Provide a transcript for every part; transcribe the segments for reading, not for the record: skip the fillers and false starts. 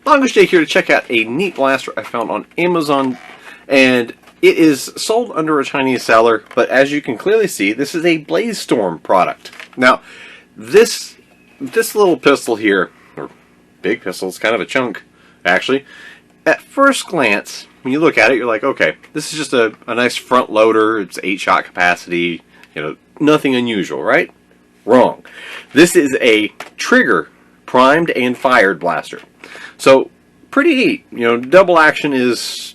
Longish Jake here to check out a neat blaster I found on Amazon, and it is sold under a Chinese seller, but as you can clearly see, this is a BlazeStorm product. Now, this little pistol here, or big pistol, it's kind of a chunk, actually. At first glance, when you look at it, you're like, okay, this is just a nice front loader, it's 8-shot capacity, nothing unusual, right? Wrong. This is a trigger primed and fired blaster. So, pretty neat. Double action is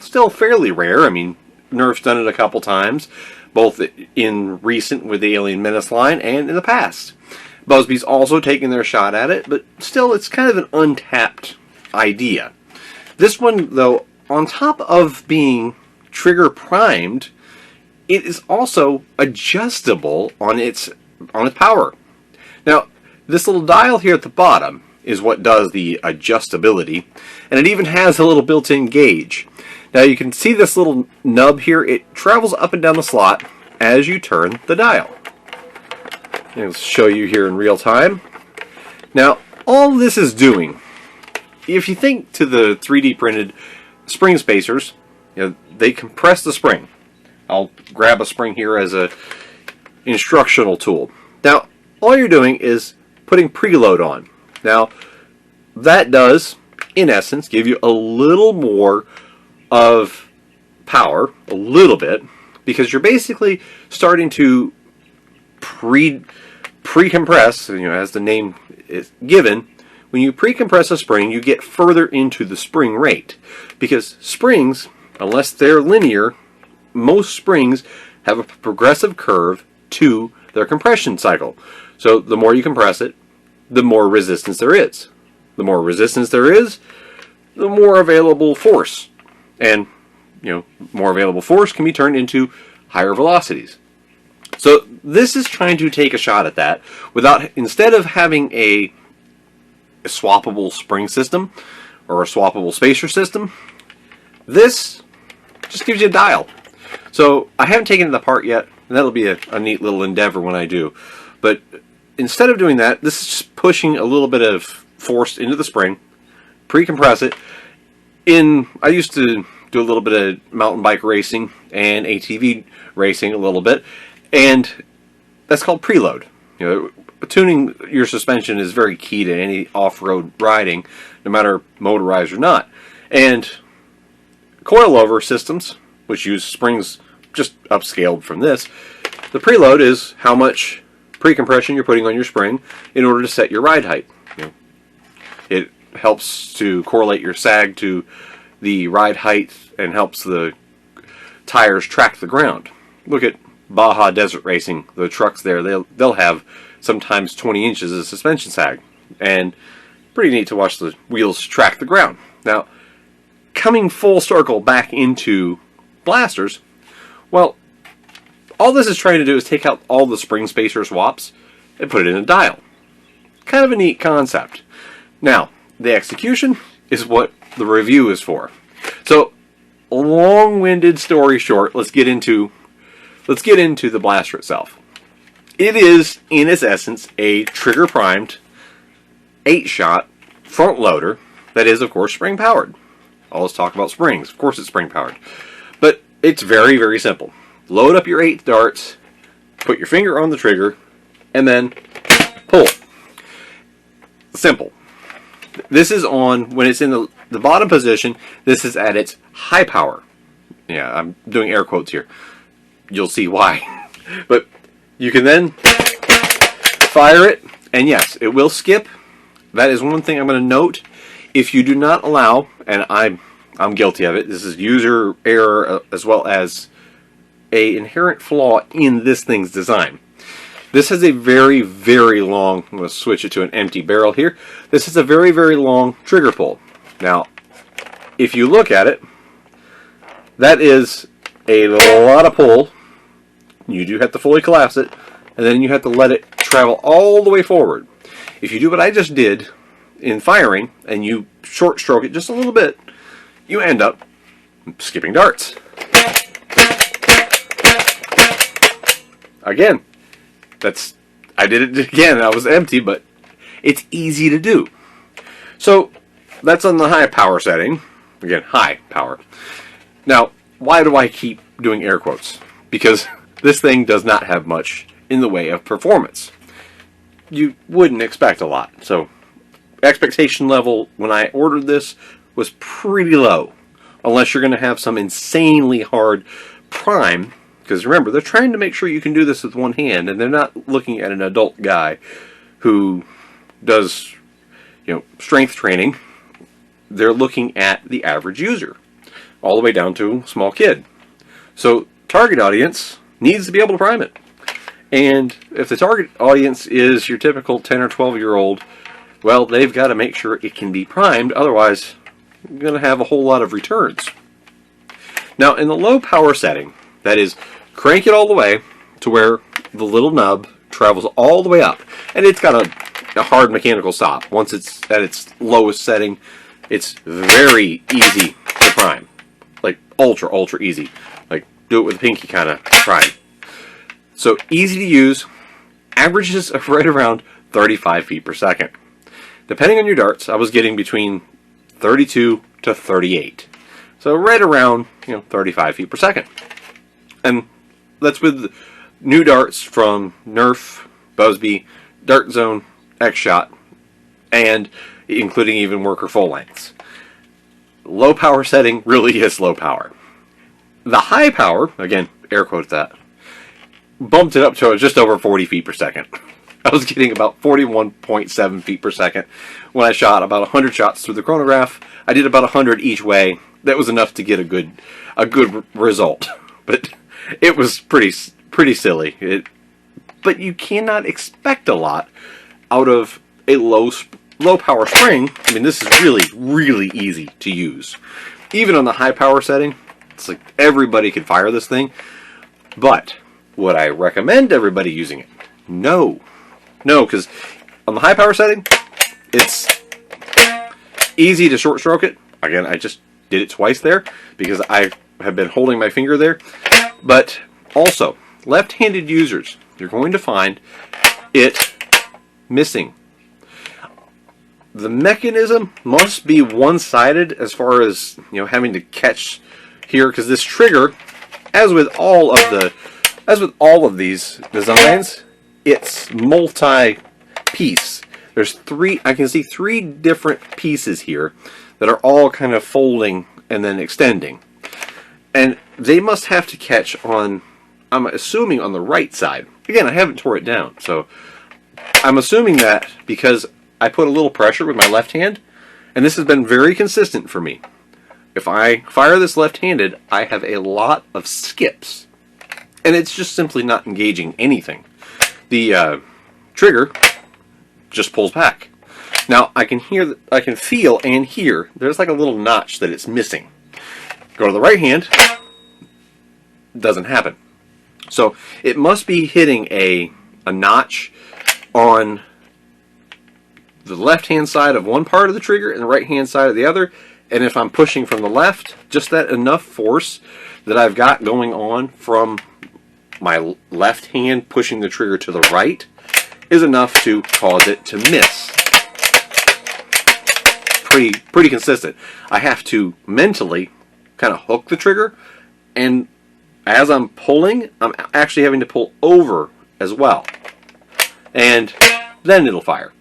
still fairly rare. I mean, Nerf's done it a couple times, both in recent with the Alien Menace line and in the past. Busby's also taken their shot at it, but still, it's kind of an untapped idea. This one, though, on top of being trigger primed, it is also adjustable on its power. Now, this little dial here at the bottom is what does the adjustability, and it even has a little built-in gauge. Now you can see this little nub here, it travels up and down the slot as you turn the dial. I'll show you here in real time. Now, all this is doing, if you think to the 3D printed spring spacers, they compress the spring. I'll grab a spring here as a instructional tool. Now, all you're doing is putting preload on. Now, that does, in essence, give you a little more of power, a little bit, because you're basically starting to pre-compress, as the name is given. When you pre-compress a spring, you get further into the spring rate, because springs, unless they're linear, most springs have a progressive curve to their compression cycle. So the more you compress it, the more resistance there is. The more resistance there is, the more available force. And, more available force can be turned into higher velocities. So this is trying to take a shot at that instead of having a swappable spring system or a swappable spacer system, this just gives you a dial. So I haven't taken it apart yet, and that'll be a neat little endeavor when I do. But instead of doing that, this is just pushing a little bit of force into the spring, pre-compress it. I used to do a little bit of mountain bike racing and ATV racing a little bit, and that's called preload. Tuning your suspension is very key to any off-road riding, no matter motorized or not. And coilover systems, which use springs just upscaled from this, the preload is how much pre-compression you're putting on your spring in order to set your ride height. It helps to correlate your sag to the ride height and helps the tires track the ground. Look at Baja Desert Racing. The trucks there, they'll have sometimes 20 inches of suspension sag, and pretty neat to watch the wheels track the ground. Now, coming full circle back into blasters, well, all this is trying to do is take out all the spring spacer swaps and put it in a dial. Kind of a neat concept. Now, the execution is what the review is for. So, long-winded story short, let's get into the blaster itself. It is, in its essence, a trigger-primed 8-shot front loader that is, of course, spring-powered. Always talk about springs. Of course it's spring-powered. But it's very, very simple. Load up your 8 darts, put your finger on the trigger, and then pull. Simple. This is on, when it's in the bottom position, this is at its high power. Yeah, I'm doing air quotes here. You'll see why. But you can then fire it, and yes, it will skip. That is one thing I'm going to note. If you do not allow, and I'm guilty of it, this is user error as well as an inherent flaw in this thing's design. This has a very, very long, I'm going to switch it to an empty barrel here. This is a very, very long trigger pull. Now, if you look at it, that is a lot of pull. You do have to fully collapse it, and then you have to let it travel all the way forward. If you do what I just did in firing, and you short stroke it just a little bit, you end up skipping darts. Again, I did it again. I was empty, but it's easy to do. So that's on the high power setting. Again, high power. Now, why do I keep doing air quotes? Because this thing does not have much in the way of performance. You wouldn't expect a lot. So, expectation level when I ordered this was pretty low. Unless you're going to have some insanely hard prime. Because remember, they're trying to make sure you can do this with one hand, and they're not looking at an adult guy who does, strength training. They're looking at the average user, all the way down to a small kid. So, target audience needs to be able to prime it. And if the target audience is your typical 10 or 12-year-old, well, they've got to make sure it can be primed, otherwise you're going to have a whole lot of returns. Now, in the low power setting, that is, crank it all the way to where the little nub travels all the way up. And it's got a hard mechanical stop. Once it's at its lowest setting, it's very easy to prime. Like, ultra, ultra easy. Like, do it with a pinky kind of prime. So, easy to use. Averages of right around 35 feet per second. Depending on your darts, I was getting between 32 to 38. So, right around, 35 feet per second. And that's with new darts from Nerf, Busby, Dart Zone, X-Shot, and including even worker full lengths. Low power setting really is low power. The high power, again, air quote that, bumped it up to just over 40 feet per second. I was getting about 41.7 feet per second when I shot about 100 shots through the chronograph. I did about 100 each way. That was enough to get a good result. But it was pretty silly. But you cannot expect a lot out of a low power spring. I mean, this is really, really easy to use. Even on the high power setting, it's like everybody can fire this thing. But would I recommend everybody using it? No, because on the high power setting, it's easy to short stroke it. Again, I just did it twice there because I have been holding my finger there. But also, left-handed users, you're going to find it missing. The mechanism must be one-sided as far as having to catch here, because this trigger, as with all of these designs, it's multi-piece. There's I can see three different pieces here that are all kind of folding and then extending. And they must have to catch on, I'm assuming, on the right side. Again, I haven't tore it down, so I'm assuming that because I put a little pressure with my left hand, and this has been very consistent for me. If I fire this left-handed, I have a lot of skips. And it's just simply not engaging anything. The trigger just pulls back. Now, I can feel and hear, there's like a little notch that it's missing. Go to the right hand, doesn't happen. So, it must be hitting a notch on the left-hand side of one part of the trigger and the right-hand side of the other. And if I'm pushing from the left, just that enough force that I've got going on from my left hand pushing the trigger to the right is enough to cause it to miss. Pretty consistent. I have to mentally kind of hook the trigger, and as I'm pulling, I'm actually having to pull over as well. And then it'll fire.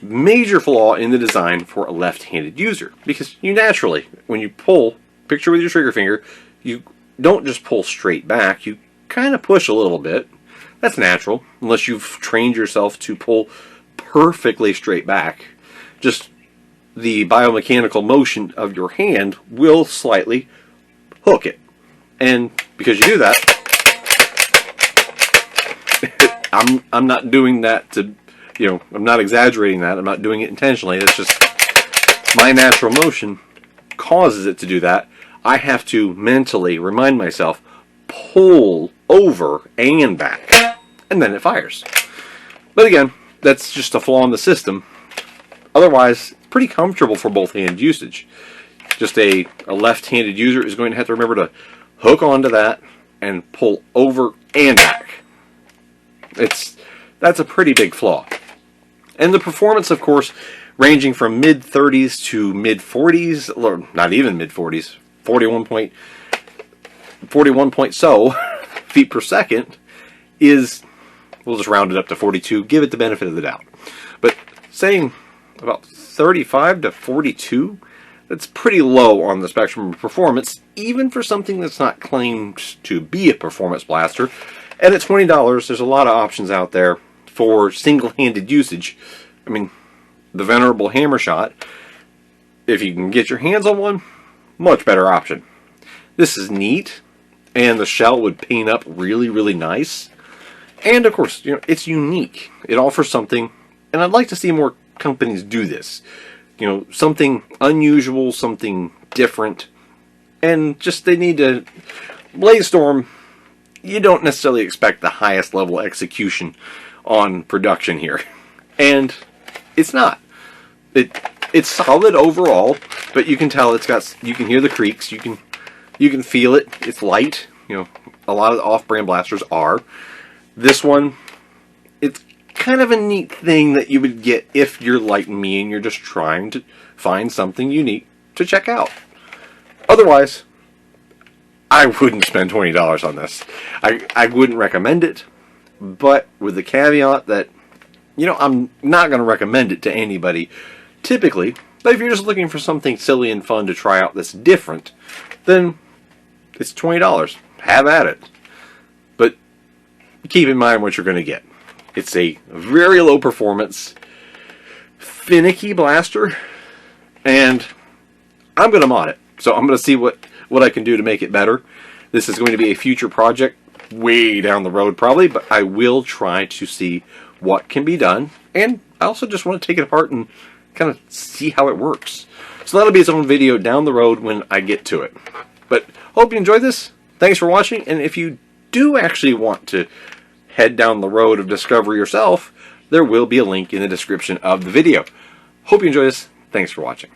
Major flaw in the design for a left-handed user, because you naturally, when you pull, picture with your trigger finger, you don't just pull straight back, you kind of push a little bit. That's natural, unless you've trained yourself to pull perfectly straight back. Just the biomechanical motion of your hand will slightly hook it. And because you do that, I'm not doing that to, I'm not exaggerating that. I'm not doing it intentionally. It's just my natural motion causes it to do that. I have to mentally remind myself, pull over and back, and then it fires. But again, that's just a flaw in the system. Otherwise, pretty comfortable for both hand usage. Just a left-handed user is going to have to remember to hook onto that and pull over and back. That's a pretty big flaw. And the performance, of course, ranging from mid 30s to mid 40s, or not even mid 40s, 41 point so feet per second is, we'll just round it up to 42, give it the benefit of the doubt. But saying about 35 to 42, that's pretty low on the spectrum of performance, even for something that's not claimed to be a performance blaster. And at $20, there's a lot of options out there for single-handed usage. I mean, the venerable Hammer Shot, if you can get your hands on one, much better option. This is neat, and the shell would paint up really, really nice. And of course, you know, it's unique. It offers something, and I'd like to see more companies do this. You know, something unusual, something different, and just they need to. BlazeStorm, you don't necessarily expect the highest level execution on production here, and it's not. It's solid overall, but you can tell it's got. You can hear the creaks. You can feel it. It's light. You know, a lot of the off-brand blasters are. This one, it's kind of a neat thing that you would get if you're like me and you're just trying to find something unique to check out. Otherwise, I wouldn't spend $20 on this. I wouldn't recommend it, but with the caveat that, you know, I'm not going to recommend it to anybody typically, but if you're just looking for something silly and fun to try out that's different, then it's $20. Have at it. But keep in mind what you're going to get. It's a very low performance, finicky blaster, and I'm going to mod it. So I'm going to see what I can do to make it better. This is going to be a future project way down the road probably, but I will try to see what can be done. And I also just want to take it apart and kind of see how it works. So that'll be its own video down the road when I get to it. But hope you enjoyed this. Thanks for watching, and if you do actually want to head down the road of discovery yourself, there will be a link in the description of the video. Hope you enjoy this. Thanks for watching.